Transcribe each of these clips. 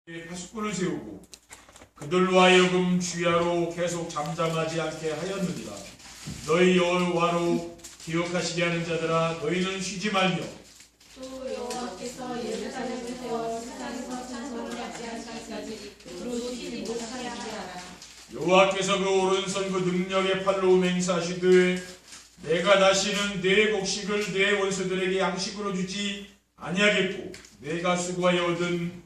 파수꾼을 세우고 그들로 하여금 주야로 계속 잠잠하지 않게 하였느니라. 너희 여호와로 기억하시게 하는 자들아, 너희는 쉬지 말며 또 여호와께서 예루살렘을 세워 세상에서 찬송을 받지 않기까지 부르시지 못하게 하라. 여호와께서 그 오른손 그 능력의 팔로 맹세하시되 내가 다시는 내 곡식을 내 원수들에게 양식으로 주지 아니하겠고 내가 수고하여 얻은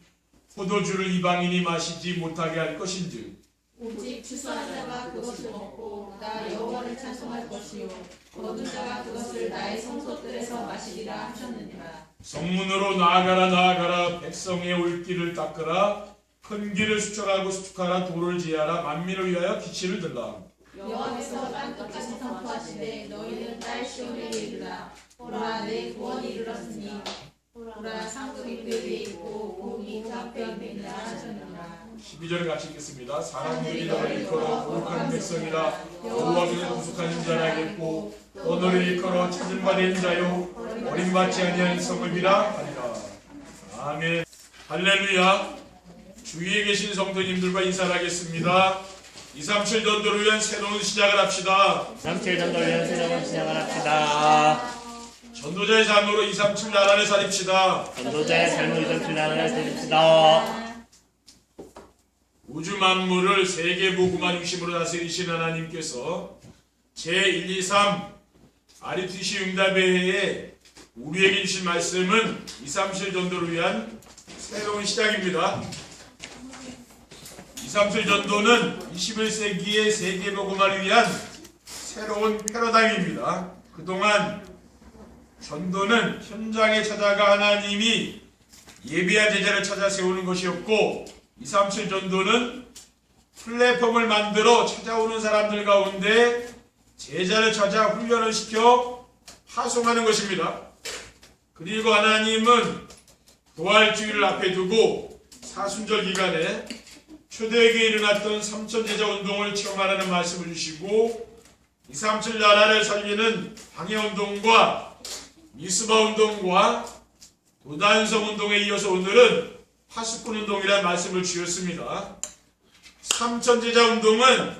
포도주를 이방인이 마시지 못하게 할 것인즉 오직 추수한 자가 그것을 먹고 나 여호와를 찬송할 것이요 거둔 자가 그것을 나의 성소들에서 마시리라 하셨느니라. 성문으로 나아가라 백성의 올길을 닦으라 큰 길을 수척하고 수축하라 도를 제하라 만민을 위하여 기치를 들라. 여호와께서 땅끝까지 선포하시되 너희는 딸 시온에게 이르라. 보라 내 구원이 이르렀으니 보라 상급이 그 위에 있고 복이 그 앞에 있느니라 하셨느니라. 12절을 같이 읽겠습니다. 사람들이 너를 일컬어 거룩한 백성이라 여호와께서 구속하는 자라겠고 또 너를 일컬어 찾은 바 된 자요 어림받지 아니한 성을 비라 하리라. 아멘. 할렐루야. 주위에 계신 성도님들과 인사를 하겠습니다. 237 전도를 위한 새로운 시작을 합시다. 237 전도를 위한 새로운 시작을 합시다. 전도자의 삶으로 237 나라를 살립시다. 전도자의 삶을 237 나라를 살립시다. 우주 만물을 세계 복음화 중심으로 다스리신 하나님께서 제123 RUTC 응답의 해에 우리에게 주신 말씀은 237 전도를 위한 새로운 시작입니다. 237 전도는 21세기의 세계 복음화를 위한 새로운 패러다임입니다. 그동안 전도는 현장에 찾아가 하나님이 예비한 제자를 찾아 세우는 것이었고 237 전도는 플랫폼을 만들어 찾아오는 사람들 가운데 제자를 찾아 훈련을 시켜 파송하는 것입니다. 그리고 하나님은 부활주의를 앞에 두고 사순절 기간에 초대교회에 일어났던 3,000제자 운동을 체험하라는 말씀을 주시고 237 나라를 살리는 방해운동과 미스바 운동과 도단성 운동에 이어서 오늘은 파수꾼 운동이라는 말씀을 주셨습니다. 3,000제자 운동은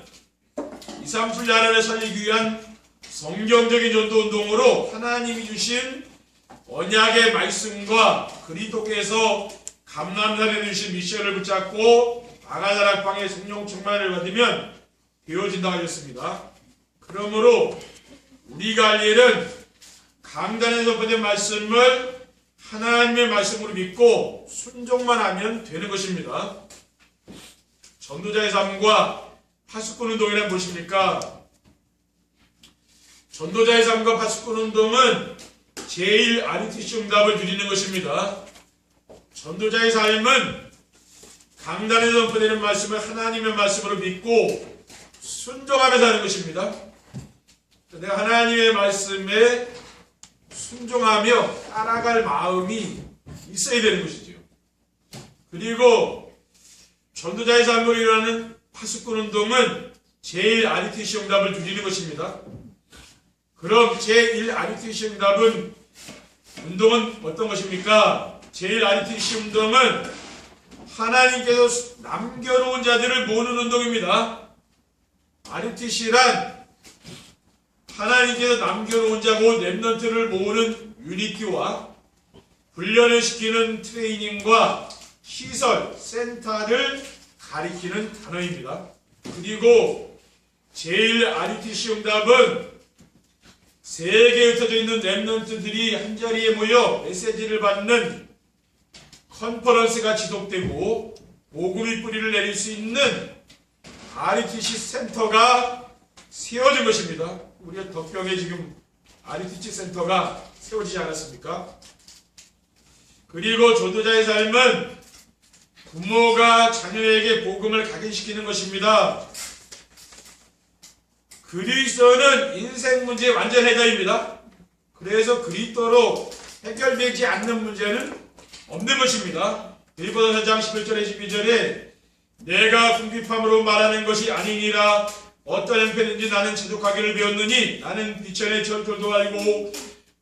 237 나라를 살리기 위한 성경적인 전도 운동으로 하나님이 주신 언약의 말씀과 그리스도께서 감람산에 주신 미션을 붙잡고 아가다락방의 성령 충만을 받으면 되어진다고 하셨습니다. 그러므로 우리가 할 일은 강단에서 보낸 말씀을 하나님의 말씀으로 믿고 순종만 하면 되는 것입니다. 전도자의 삶과 파수꾼 운동이란 무엇입니까? 전도자의 삶과 파수꾼 운동은 제1 RUTC 응답을 누리는 것입니다. 전도자의 삶은 강단에서 선포되는 말씀을 하나님의 말씀으로 믿고 순종하면서 하는 것입니다. 내가 하나님의 말씀에 순종하며 따라갈 마음이 있어야 되는 것이죠. 그리고 전도자의 삶으로 일어나는 파수꾼 운동은 제1 RUTC 응답을 누리는 것입니다. 그럼 제1 RUTC 운동은 어떤 것입니까? 제1 RUTC 운동은 하나님께서 남겨놓은 자들을 모으는 운동입니다. RUTC란 하나님께서 남겨놓은 자 곧 렘넌트를 모으는 유니티와 훈련을 시키는 트레이닝과 시설, 센터를 가리키는 단어입니다. 그리고 제1 RUTC 응답은 세계에 흩어져 있는 렘넌트들이 한자리에 모여 메시지를 받는 컨퍼런스가 지속되고 복음의 뿌리를 내릴 수 있는 RUTC 센터가 세워진 것입니다. 우리 덕평에 지금 RUTC 센터가 세워지지 않았습니까? 그리고 전도자의 삶은 부모가 자녀에게 복음을 각인시키는 것입니다. 그리스도는 인생 문제의 완전 해결입니다. 그래서 그리스도로 해결되지 않는 문제는 없는 것입니다. 빌립보서 4장 11절에 12절에 내가 궁핍함으로 말하는 것이 아니니라 어떤 형편인지 나는 지독하기를 배웠느니 나는 비천의 철들도 알고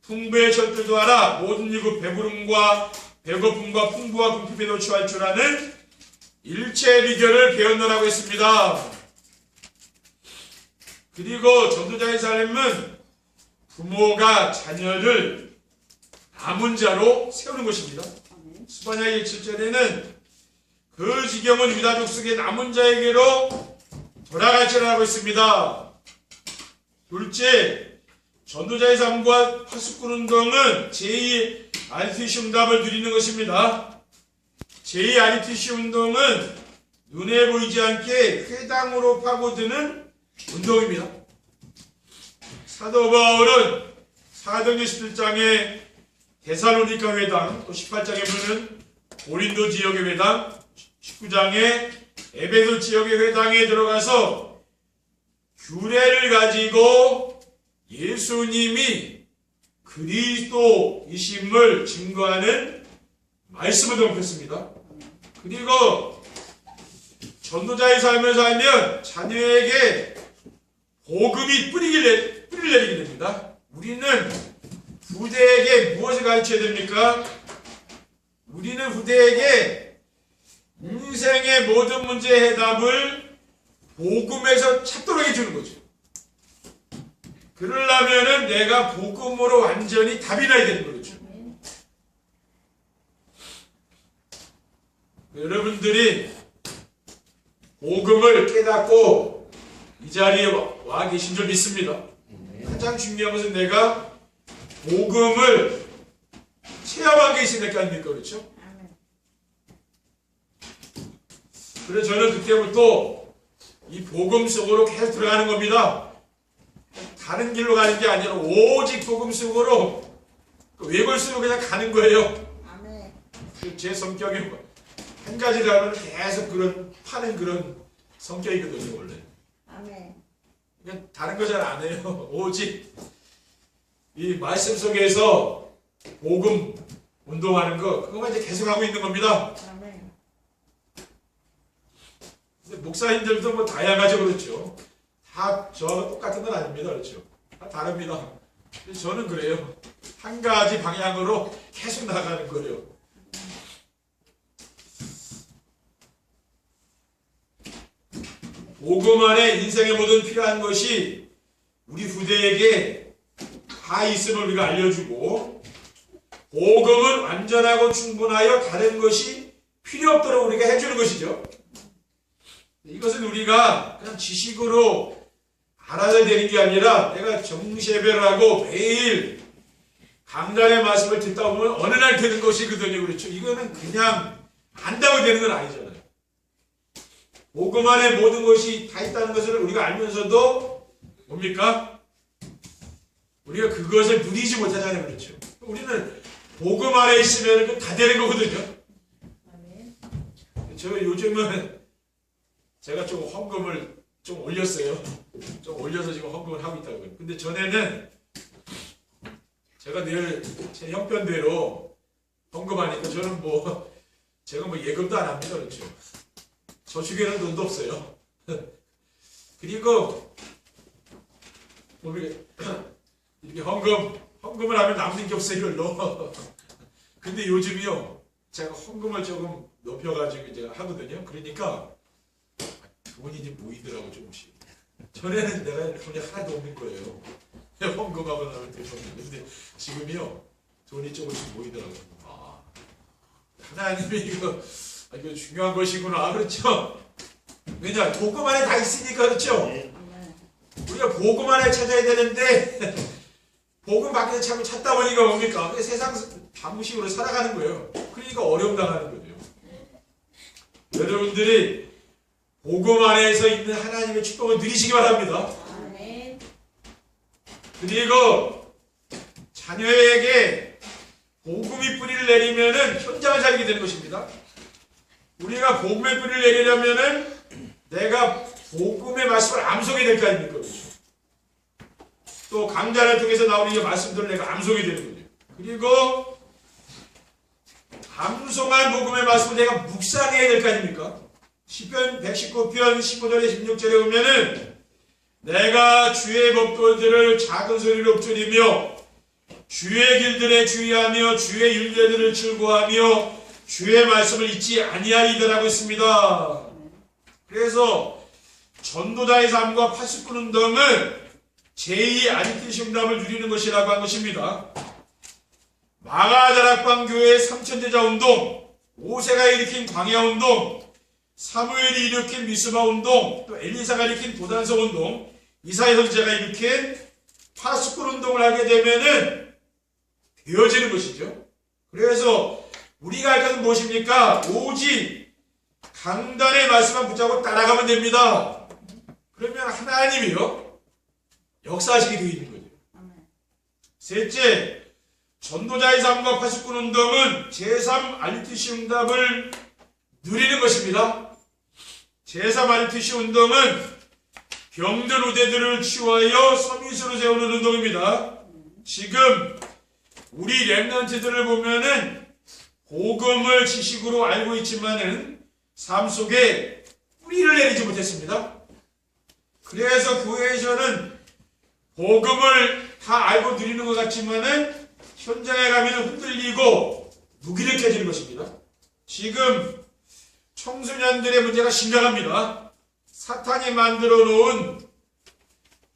풍부의 철들도 알아 모든 이고 배부름과 배고픔과 풍부와 궁핍에도 취할 줄 아는 일체 비결을 배웠노라고 했습니다. 그리고 전도자의 삶은 부모가 자녀를 남은 자로 세우는 것입니다. 스바냐 1:7절에는 그 지경은 유다 족속의 남은 자에게로 돌아갈지라고 했습니다. 둘째, 전도자의 삶과 파수꾼 운동은 제2 RTC 응답을 누리는 것입니다. 제2 RTC 운동은 눈에 보이지 않게 회당으로 파고드는 운동입니다. 사도 바울은 사도행전 11장에 데살로니가 회당, 또 18장에 보면 고린도 지역의 회당, 19장에 에베소 지역의 회당에 들어가서 규례를 가지고 예수님이 그리스도이심을 증거하는 말씀을 덮었습니다. 그리고 전도자의 삶을 살면 자녀에게 복음이 뿌리를 내리게 됩니다. 우리는 후대에게 무엇을 가르쳐야 됩니까? 우리는 후대에게 인생의 모든 문제의 해답을 복음에서 찾도록 해주는 거죠. 그러려면은 내가 복음으로 완전히 답이 나야 되는 거죠. 여러분들이 복음을 깨닫고 이 자리에 와 계신 줄 믿습니다. 가장 중요한 것은 내가 복음을 체험한 게 있으니까 아닙니까? 그렇죠? 그래서 저는 그때부터 이 복음 속으로 계속 들어가는 겁니다. 다른 길로 가는 게 아니라 오직 복음 속으로 외골수로 그냥 가는 거예요. 제 성격이 한 가지를 하면 계속 파는 그런 성격이거든요, 원래. 그러니까 다른 거 잘 안 해요. 오직 이 말씀 속에서 복음 운동하는 거, 그거만 이제 계속 하고 있는 겁니다. 근데 목사님들도 뭐 다양하죠, 그렇죠? 다 저 똑같은 건 아닙니다, 그렇죠? 다 다릅니다. 저는 그래요. 한 가지 방향으로 계속 나가는 거예요. 복음 안에 인생의 모든 필요한 것이 우리 후대에게 다 있음을 우리가 알려주고, 복음은 완전하고 충분하여 다른 것이 필요 없도록 우리가 해주는 것이죠. 이것은 우리가 그냥 지식으로 알아야 되는 게 아니라 내가 정시예배를 하고 매일 강단의 말씀을 듣다 보면 어느 날 되는 것이거든요. 그렇죠? 이거는 그냥 안다고 되는 건 아니잖아요. 복음 안에 모든 것이 다 있다는 것을 우리가 알면서도 뭡니까? 우리가 그것을 누리지 못하잖아요. 그렇죠? 우리는 복음 안에 있으면 다 되는 거거든요. 저 요즘은 제가 좀 헌금을 좀 올렸어요. 좀 올려서 지금 헌금을 하고 있다고요. 근데 전에는 제가 늘 제 형편대로 헌금하니까 저는 제가 예금도 안 합니다. 그렇죠? 저축에는 돈도 없어요. 그리고 이렇게 헌금을 하면 남는 게 없어요, 별로. 근데 요즘이요, 제가 헌금을 조금 높여가지고 이제 하거든요. 그러니까 돈이 이제 모이더라고, 조금씩. 전에는 내가 돈이 하나도 없는 거예요. 헌금하고 나면 돈이 없는데, 근데 지금이요, 돈이 조금씩 모이더라고요. 아, 하나님이 이거 중요한 것이구나. 그렇죠? 왜냐, 복음 안에 다 있으니까. 그렇죠? 우리가 복음 안에 찾아야 되는데 복음 밖에서 자꾸 찾다 보니까 뭡니까? 세상 방식으로 살아가는 거예요. 그러니까 어려움 당하는 거죠. 여러분들이 복음 안에서 있는 하나님의 축복을 누리시기 바랍니다. 그리고 자녀에게 복음이 뿌리를 내리면은 현장을 살게 되는 것입니다. 우리가 복음의 뿌리를 내리려면은 내가 복음의 말씀을 암송해야 될 거 아닙니까? 그렇죠? 또 강단을 통해서 나오는 이 말씀들을 내가 암송해야 되는 거죠. 그리고 암송한 복음의 말씀을 내가 묵상해야 될 거 아닙니까? 시편 119편 15절에 16절에 보면은 내가 주의 법도들을 작은 소리로 읊조리며 주의 길들에 주의하며 주의 율례들을 즐거워하며 주의 말씀을 잊지 아니하리더라고 했습니다. 그래서 전도자의 삶과 89 운동은 제2 아리티 시험담을 누리는 것이라고 한 것입니다. 마가다락방 교회의 3천제자 운동, 오세가 일으킨 광야 운동, 사무엘이 일으킨 미스바 운동, 또 엘리사가 일으킨 도단서 운동, 이사야 선지자가 일으킨 89 운동을 하게 되면은 되어지는 것이죠. 그래서 우리가 할 것은 무엇입니까? 오직 강단의 말씀만 붙잡고 따라가면 됩니다. 그러면 하나님이요 역사하시게 되어 있는 거죠. 셋째, 전도자의 삶과 89 운동은 제3 RTC 응답을 누리는 것입니다. 제3 RTC 운동은 병든 후대들을 치유하여 서밋으로 세우는 운동입니다. 지금 우리 렘넌트들을 보면은 복음을 지식으로 알고 있지만은 삶 속에 뿌리를 내리지 못했습니다. 그래서 교회에서는 복음을 다 알고 누리는 것 같지만은 현장에 가면 흔들리고 무기력해지는 것입니다. 지금 청소년들의 문제가 심각합니다. 사탄이 만들어 놓은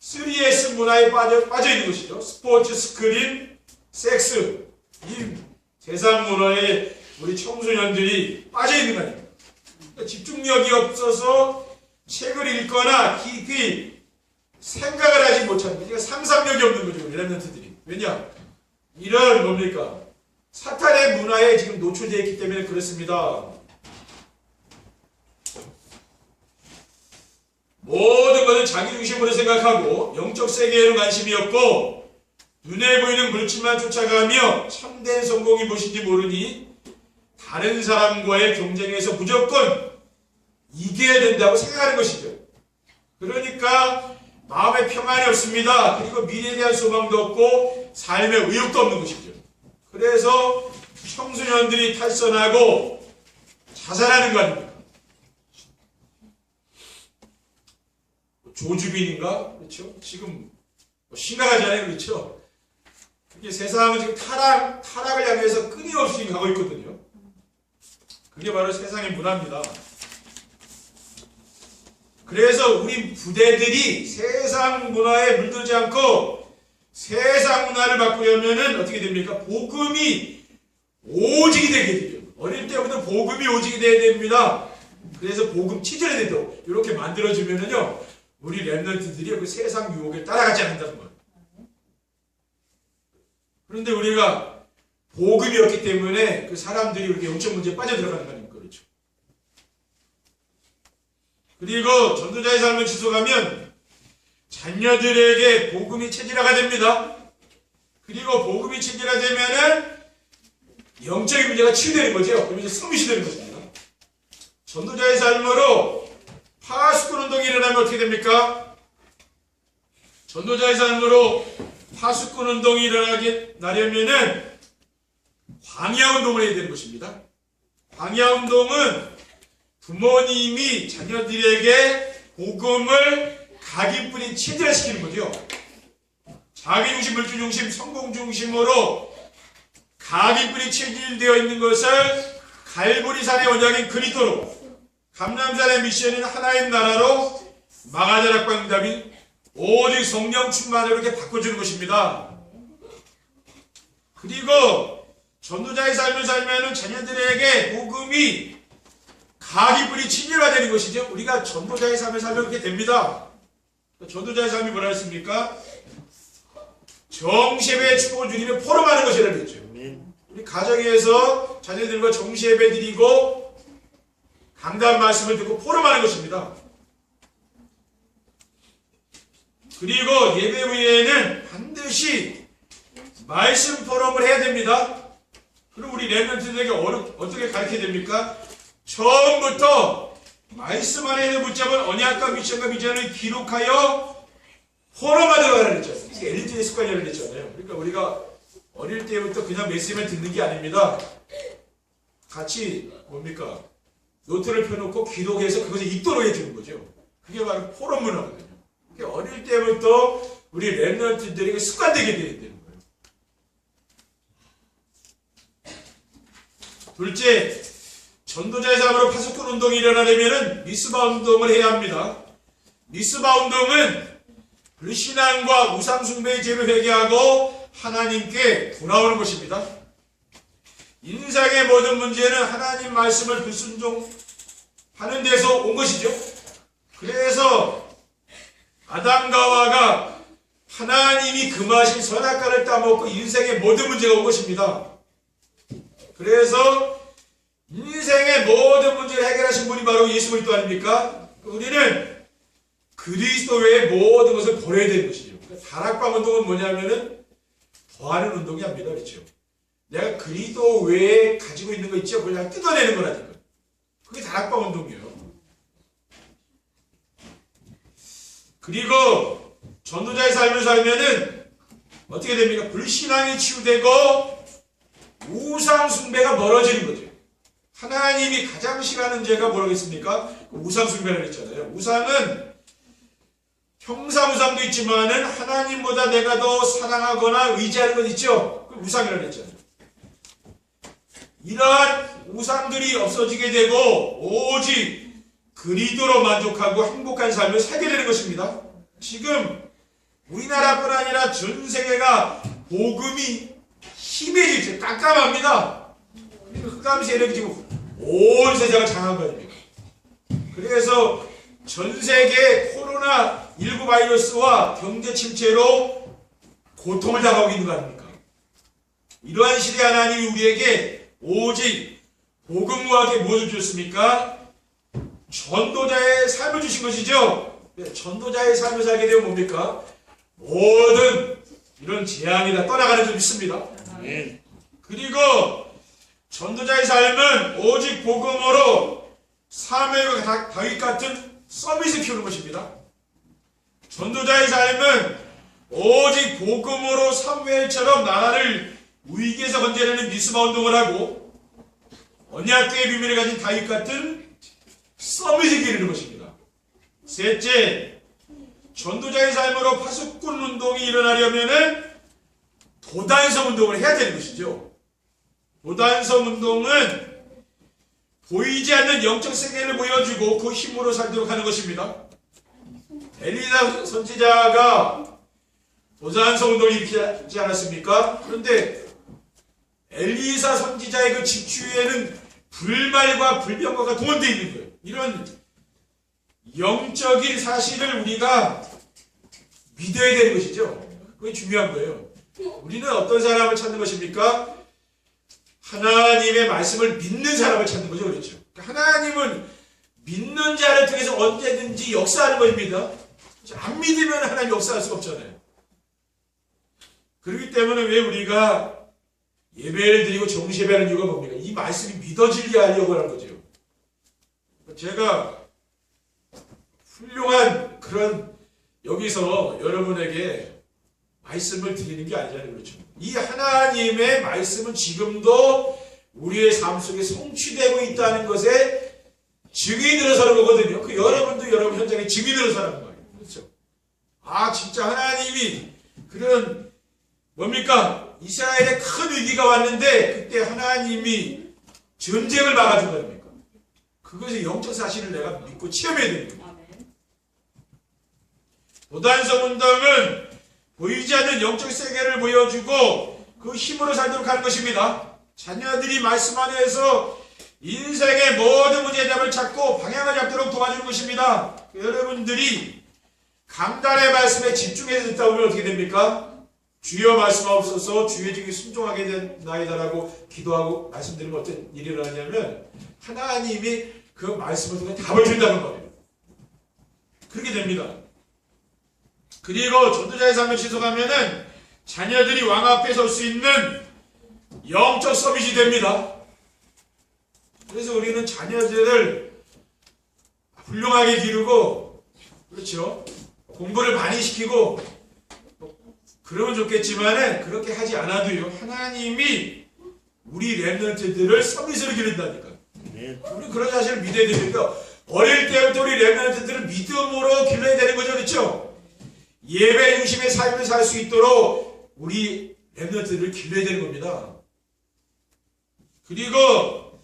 3S 문화에 빠져 있는 것이죠. 스포츠, 스크린, 섹스. 이 세상 문화에 우리 청소년들이 빠져 있는 거 아닙니까? 그러니까 집중력이 없어서 책을 읽거나 깊이 생각을 하지 못하는 거죠. 그러니까 상상력이 없는 거죠. 렘넌트들이. 왜냐? 이런 뭡니까? 사탄의 문화에 지금 노출되어 있기 때문에 그렇습니다. 모든 것을 자기 중심으로 생각하고 영적 세계에는 관심이 없고 눈에 보이는 물질만 쫓아가며 참된 성공이 무엇인지 모르니 다른 사람과의 경쟁에서 무조건 이겨야 된다고 생각하는 것이죠. 그러니까 마음에 평안이 없습니다. 그리고 미래에 대한 소망도 없고 삶의 의욕도 없는 것이죠. 그래서 청소년들이 탈선하고 자살하는 거 아닙니까? 조주빈인가? 그렇죠? 지금 심각하잖아요. 그렇죠? 이게 세상은 지금 타락을 향해서 끊임없이 가고 있거든요. 그게 바로 세상의 문화입니다. 그래서 우리 부대들이 세상 문화에 물들지 않고 세상 문화를 바꾸려면은 어떻게 됩니까? 복음이 오직이 되게 돼요. 어릴 때부터 복음이 오직이 돼야 됩니다. 그래서 복음 치절이 된다고 이렇게 만들어주면은요, 우리 렘넌트들이 그 세상 유혹에 따라가지 않는다는 거예요. 그런데 우리가 복음이 없기 때문에 그 사람들이 이렇게 영적 문제에 빠져들어가는 거 아닙니까? 그렇죠. 그리고 전도자의 삶을 지속하면 자녀들에게 복음이 체질화가 됩니다. 그리고 복음이 체질화되면은 영적인 문제가 치유되는 거죠. 그러면서 승리시 되는 것입니다. 전도자의 삶으로 파수꾼 운동이 일어나면 어떻게 됩니까? 전도자의 삶으로 파수꾼 운동이 일어나게 나려면은 광야 운동을 해야 되는 것입니다. 광야 운동은 부모님이 자녀들에게 복음을 각인뿌리 체질화시키는 거죠. 자기중심, 물질중심, 성공중심으로 각인뿌리 체질되어 있는 것을 갈보리산의 원작인 그리스도로, 감람산의 미션인 하나님 나라로, 마가다락방 응답인 오직 성령 충만으로 이렇게 바꿔주는 것입니다. 그리고 전도자의 삶을 살면은 자녀들에게 복음이 각인뿌리 체질화되는 것이죠. 우리가 전도자의 삶을 살면 그렇게 됩니다. 전도자의 삶이 뭐라 했습니까? 정시예배 축복을 주님의 포럼하는 것이라고 했죠. 우리 가정에서 자녀들과 정시예배 드리고 강단 말씀을 듣고 포럼하는 것입니다. 그리고 예배 후에는 반드시 말씀 포럼을 해야 됩니다. 그럼 우리 렘넌트들에게 어떻게 가르쳐야 됩니까? 처음부터 말씀 안에 붙잡은 언약과 미션과 비전을 기록하여 포럼하도록 하라고 했잖아요. 이게 엘리트의 습관이라고 했잖아요. 그러니까 우리가 어릴 때부터 그냥 메시지만 듣는 게 아닙니다. 같이 뭡니까? 노트를 펴놓고 기록해서 그것을 읽도록 해주는 거죠. 그게 바로 포럼 문화거든요. 그러니까 어릴 때부터 우리 렘넌트들에게 습관되게 되어야 되는 거예요. 둘째, 전도자의 삶으로 파수꾼 운동이 일어나려면 미스바 운동을 해야 합니다. 미스바 운동은 불신앙과 우상숭배의 죄를 회개하고 하나님께 돌아오는 것입니다. 인생의 모든 문제는 하나님 말씀을 불순종하는 데서 온 것이죠. 그래서 아담과 하와가 하나님이 금하신 선악과를 따먹고 인생의 모든 문제가 온 것입니다. 그래서 인생의 모든 문제를 해결하신 분이 바로 예수 그리스도 아닙니까? 우리는 그리스도 외의 모든 것을 버려야 되는 것이죠. 다락방 운동은 뭐냐면은 더하는 운동이 아닙니다. 그렇죠? 내가 그리스도 외에 가지고 있는 거 있죠? 그걸 그냥 뜯어내는 거라니까. 그게 다락방 운동이에요. 그리고 전도자의 삶을 살면은 어떻게 됩니까? 불신앙이 치유되고 우상숭배가 멀어지는 거죠. 하나님이 가장 싫어하는 죄가 뭐라겠습니까? 우상숭배라고 했잖아요. 우상은 형상우상도 있지만은 하나님보다 내가 더 사랑하거나 의지하는 건 있죠? 그 우상이라고 했잖아요. 이러한 우상들이 없어지게 되고 오직 그리스도로 만족하고 행복한 삶을 살게 되는 것입니다. 지금 우리나라뿐 아니라 전 세계가 복음이 심해지죠. 깜깜합니다. 흑암 세력이 지금 온 세상을 장악한 거 아닙니까? 그래서 전 세계 코로나19 바이러스와 경제 침체로 고통을 당하고 있는 거 아닙니까? 이러한 시대 하나님이 우리에게 오직 복음과 함께 무엇을 주셨습니까? 전도자의 삶을 주신 것이죠. 전도자의 삶을 살게 되면 뭡니까? 모든 이런 재앙이 다 떠나가는 줄 믿습니다. 그리고 전도자의 삶은 오직 복음으로 사무엘과 다윗 같은 서밋을 키우는 것입니다. 전도자의 삶은 오직 복음으로 사무엘처럼 나라를 위기에서 건져내는 미스바 운동을 하고 언약궤의 비밀을 가진 다윗 같은 서밋을 기르는 것입니다. 셋째, 전도자의 삶으로 파수꾼 운동이 일어나려면은 도단성 운동을 해야 되는 것이죠. 도단성 운동은 보이지 않는 영적 세계를 보여주고 그 힘으로 살도록 하는 것입니다. 엘리사 선지자가 도단성 운동을 일으키지 않았습니까? 그런데 엘리사 선지자의 그 집주위에는 불말과 불병거가 동원되어 있는 거예요. 이런 영적인 사실을 우리가 믿어야 되는 것이죠. 그게 중요한 거예요. 우리는 어떤 사람을 찾는 것입니까? 하나님의 말씀을 믿는 사람을 찾는 거죠. 그렇죠? 하나님은 믿는 자를 통해서 언제든지 역사하는 것입니다. 안 믿으면 하나님 역사할 수가 없잖아요. 그렇기 때문에 왜 우리가 예배를 드리고 정시예배하는 이유가 뭡니까? 이 말씀이 믿어지게 하려고 하는 거죠. 제가 훌륭한 그런 여기서 여러분에게 말씀을 드리는 게 아니잖아요. 그렇죠? 이 하나님의 말씀은 지금도 우리의 삶 속에 성취되고 있다는 것에 증인으로 서는 거거든요. 그 여러분도 여러분 현장에 증인으로 서는 거예요. 그렇죠? 아, 진짜 하나님이 그런 뭡니까? 이스라엘에 큰 위기가 왔는데 그때 하나님이 전쟁을 막아준 거 아닙니까? 그것의 영적 사실을 내가 믿고 체험해야 되는 거예요. 도단성 운동은 보이지 않는 영적 세계를 보여주고 그 힘으로 살도록 하는 것입니다. 자녀들이 말씀 안에서 인생의 모든 문제의 답을 찾고 방향을 잡도록 도와주는 것입니다. 여러분들이 강단의 말씀에 집중해서 듣다 보면 어떻게 됩니까? 주여 말씀하옵소서 주의 증인 순종하게 된나이다라고 기도하고 말씀드리면 어떤 일이 일어나냐면 하나님이 그 말씀을 통해 답을 준다는 거예요. 그렇게 됩니다. 그리고 전도자의 삶을 지속하면은 자녀들이 왕 앞에 설 수 있는 영적 서밋이 됩니다. 그래서 우리는 자녀들을 훌륭하게 기르고, 그렇죠? 공부를 많이 시키고, 그러면 좋겠지만은 그렇게 하지 않아도요. 하나님이 우리 렘넌트들을 서밋으로 기른다니까. 우리 그런 사실을 믿어야 됩니다. 어릴 때부터 우리 렘넌트들은 믿음으로 길러야 되는 거죠, 그렇죠? 예배 중심의 삶을 살 수 있도록 우리 렘넌트들을 길러야 되는 겁니다. 그리고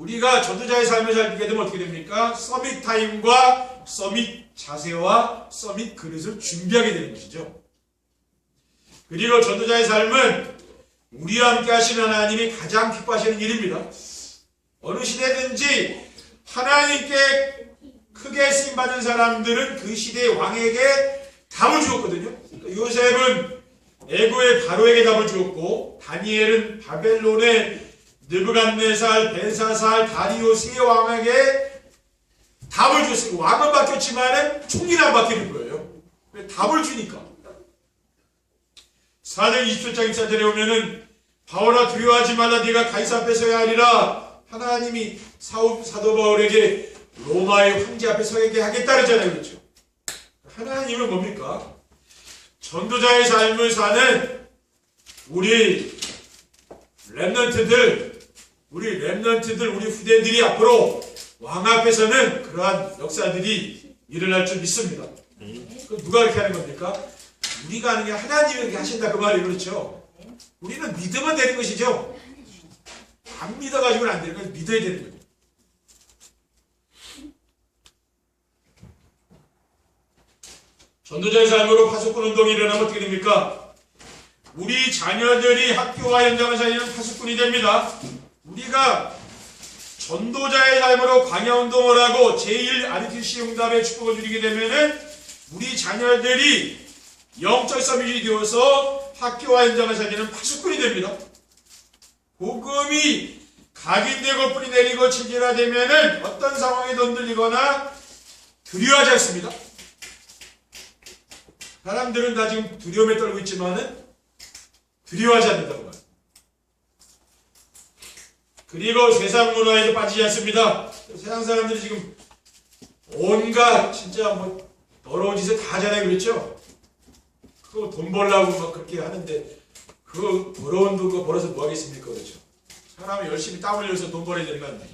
우리가 전도자의 삶을 살게 되면 어떻게 됩니까? 서밋 타임과 서밋 자세와 서밋 그릇을 준비하게 되는 것이죠. 그리고 전도자의 삶은 우리와 함께 하시는 하나님이 가장 기뻐하시는 일입니다. 어느 시대든지 하나님께 크게 쓰임받은 사람들은 그 시대의 왕에게 답을 주었거든요. 요셉은 애고의 바로에게 답을 주었고, 다니엘은 바벨론의 느부갓네살, 벨사살, 다리오 세 왕에게 답을 줬어요. 왕은 바뀌었지만은 총리는 안 바뀌는 거예요. 왜? 답을 주니까. 사도행 20장 1절에 오면은 바울아 두려워하지 말라 네가 가이사 앞에 서야 하리라. 하나님이 사도 바울에게 로마의 황제 앞에 서게 하겠다 그랬잖아요. 그렇죠? 하나님은 뭡니까? 전도자의 삶을 사는 우리 렘넌트들, 우리 후대들이 앞으로 왕 앞에서는 그러한 역사들이 일어날 줄 믿습니다. 누가 그렇게 하는 겁니까? 우리가 하는 게 하나님이 그렇게 하신다 그 말이 그렇죠. 우리는 믿으면 되는 것이죠. 안 믿어가지고는 안 되는 거예요. 믿어야 되는 거죠. 전도자의 삶으로 파수꾼 운동이 일어나면 어떻게 됩니까? 우리 자녀들이 학교와 현장을 살리는 파수꾼이 됩니다. 우리가 전도자의 삶으로 광야운동을 하고 제1RTC 응답의 축복을 누리게 되면은 우리 자녀들이 영적 서밋이 되어서 학교와 현장을 살리는 파수꾼이 됩니다. 복음이 각인되고 뿌리 내리고 체질화되면은 어떤 상황에도 흔들리거나 두려워하지 않습니다. 사람들은 다 지금 두려움에 떨고 있지만은 두려워하지 않는다고 말합니다. 그리고 세상 문화에도 빠지지 않습니다. 세상 사람들이 지금 온갖 진짜 뭐 더러운 짓을 다 하잖아요. 그렇죠? 그거 돈 벌려고 막 그렇게 하는데 그 더러운 돈 벌어서 뭐 하겠습니까? 그렇죠? 사람이 열심히 땀 흘려서 돈 벌어야 되는 거 아니에요?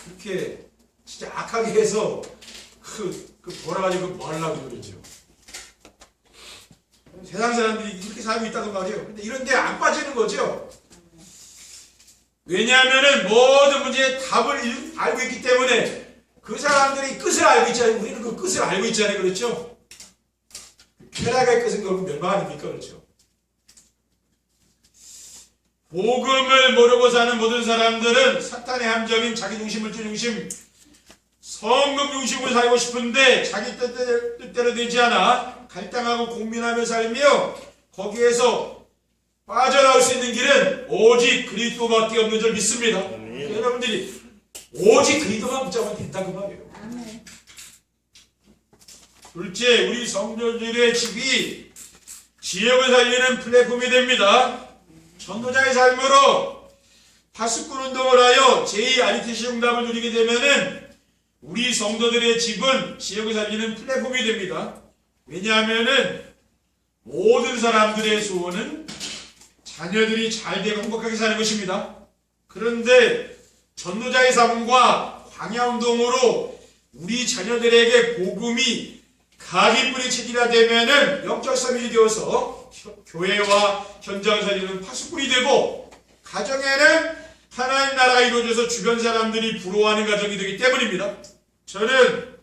그렇게 진짜 악하게 해서 그 벌어가지고 뭐 하려고 그러죠? 세상 사람들이 이렇게 살고 있다는 말이에요. 근데 이런 데 안 빠지는 거죠. 왜냐하면은 모든 문제의 답을 알고 있기 때문에 그 사람들이 끝을 알고 있잖아요. 우리는 그 끝을 알고 있잖아요. 그렇죠? 쾌락의 끝은 결국 멸망 아닙니까? 그렇죠? 복음을 모르고 사는 모든 사람들은 사탄의 함정인 자기중심, 물질중심, 성금 중심으로 살고 싶은데 자기 뜻대로 되지 않아 갈등하고 고민하며 살며 거기에서 빠져나올 수 있는 길은 오직 그리스도밖에 없는 줄 믿습니다. 여러분들이 오직 그리스도만 붙잡으면 된다 그 말이에요. 둘째, 우리 성도들의 집이 지역을 살리는 플랫폼이 됩니다. 전도자의 삶으로 파수꾼 운동을 하여 제2RTC 응답을 누리게 되면은 우리 성도들의 집은 지역을 살리는 플랫폼이 됩니다. 왜냐하면은 모든 사람들의 소원은 자녀들이 잘 되고 행복하게 사는 것입니다. 그런데 전도자의 삶과 광야운동으로 우리 자녀들에게 복음이 각인 뿌리 체질화되면은 영적 서밋이 되어서 교회와 현장을 살리는 파수꾼이 되고 가정에는 하나님 나라가 이루어져서 주변 사람들이 부러워하는 가정이 되기 때문입니다. 저는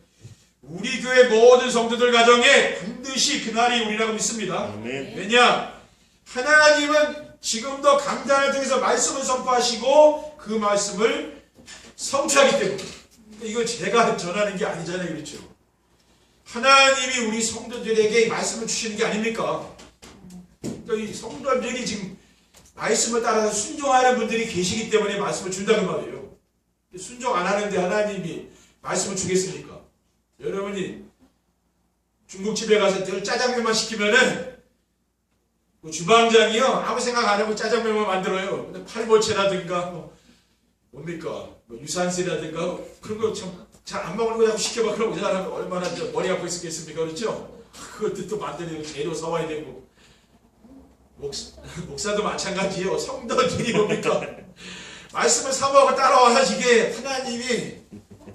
우리 교회 모든 성도들 가정에 반드시 그날이 오리라고 믿습니다. 왜냐? 하나님은 지금도 강단을 통해서 말씀을 선포하시고 그 말씀을 성취하기 때문에 이거 제가 전하는 게 아니잖아요. 그렇죠? 하나님이 우리 성도들에게 말씀을 주시는 게 아닙니까? 그러니까 이 성도들이 지금 말씀을 따라서 순종하는 분들이 계시기 때문에 말씀을 준다는 말이에요. 순종 안 하는데 하나님이 말씀을 주겠습니까? 여러분이 중국집에 가서 늘 짜장면만 시키면은 뭐 주방장이요 아무 생각 안 하고 짜장면만 만들어요. 근데 팔보채라든가 뭡니까 뭐 유산슬이라든가 그런 거 참 잘 안 먹는 거 자꾸 시켜봐. 그럼 그 사람 얼마나 머리 아파 있었겠습니까? 그렇죠? 그것도 또 만드는 재료 사와야 되고 목사도 마찬가지예요. 성도들이 뭡니까 말씀을 사모하고 따라와서 이게 하나님이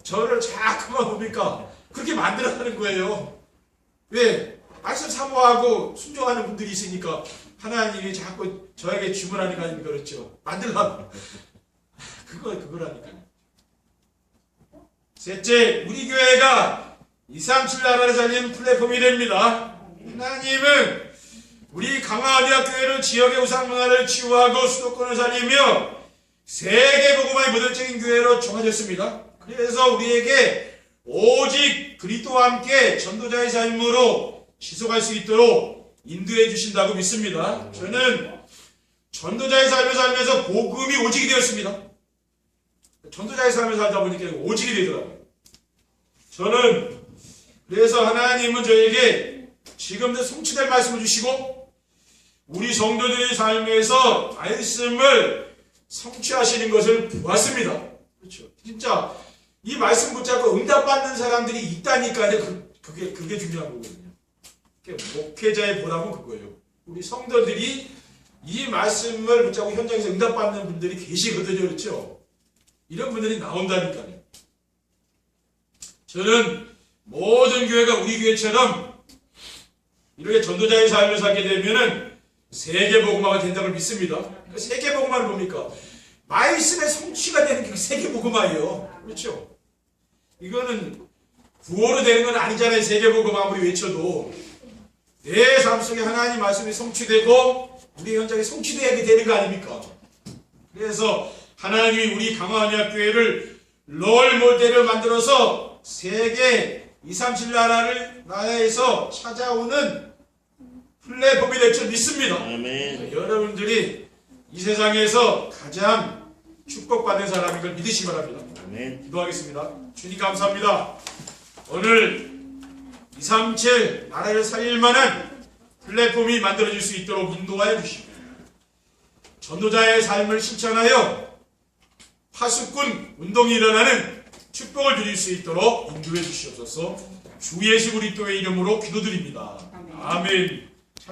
저를 자꾸만 뭡니까 그렇게 만들어가는 거예요. 왜? 말씀 사모하고 순종하는 분들이 있으니까 하나님이 자꾸 저에게 주문하는 거 아닙니까? 그렇죠? 만들라고. 그거라니까요. 셋째, 우리 교회가 237 나라를 살리는 플랫폼이 됩니다. 하나님은 우리 강화언약교회를 지역의 우상문화를 치유하고 수도권을 살리며 세계 복음화의 모델적인 교회로 정하셨습니다. 그래서 우리에게 오직 그리스도와 함께 전도자의 삶으로 지속할 수 있도록 인도해 주신다고 믿습니다. 저는 전도자의 삶을 살면서 복음이 오직이 되었습니다. 전도자의 삶을 살다 보니까 오직이 되더라고요. 저는 그래서 하나님은 저에게 지금도 성취될 말씀을 주시고 우리 성도들의 삶에서 말씀을 성취하시는 것을 보았습니다. 그렇죠. 진짜 이 말씀 붙잡고 응답받는 사람들이 있다니까요. 그게 중요한 거거든요. 목회자의 보람은 그거예요. 우리 성도들이 이 말씀을 붙잡고 현장에서 응답받는 분들이 계시거든요. 그렇죠. 이런 분들이 나온다니까요. 저는 모든 교회가 우리 교회처럼 이렇게 전도자의 삶을 살게 되면은 세계복음화가 된다고 믿습니다. 그 세계복음화는 뭡니까? 말씀의 성취가 되는 게 세계복음화예요. 그렇죠? 이거는 구호로 되는 건 아니잖아요. 세계복음화 아무리 외쳐도 내 삶 속에 하나님 말씀이 성취되고 우리 현장에 성취되게 되는 거 아닙니까? 그래서 하나님이 우리 강화언약교회를 롤 모델을 만들어서 세계 237 나라에서 찾아오는 플랫폼이 될 줄 믿습니다. 아멘. 여러분들이 이 세상에서 가장 축복받는 사람인 걸 믿으시기 바랍니다. 아멘. 기도하겠습니다. 주님 감사합니다. 오늘 237 나라를 살릴 만한 플랫폼이 만들어질 수 있도록 인도하여 주시고 전도자의 삶을 실천하여 파수꾼 운동이 일어나는 축복을 누릴 수 있도록 인도해 주시옵소서. 주 예수 그리스도의 이름으로 기도드립니다. 아멘.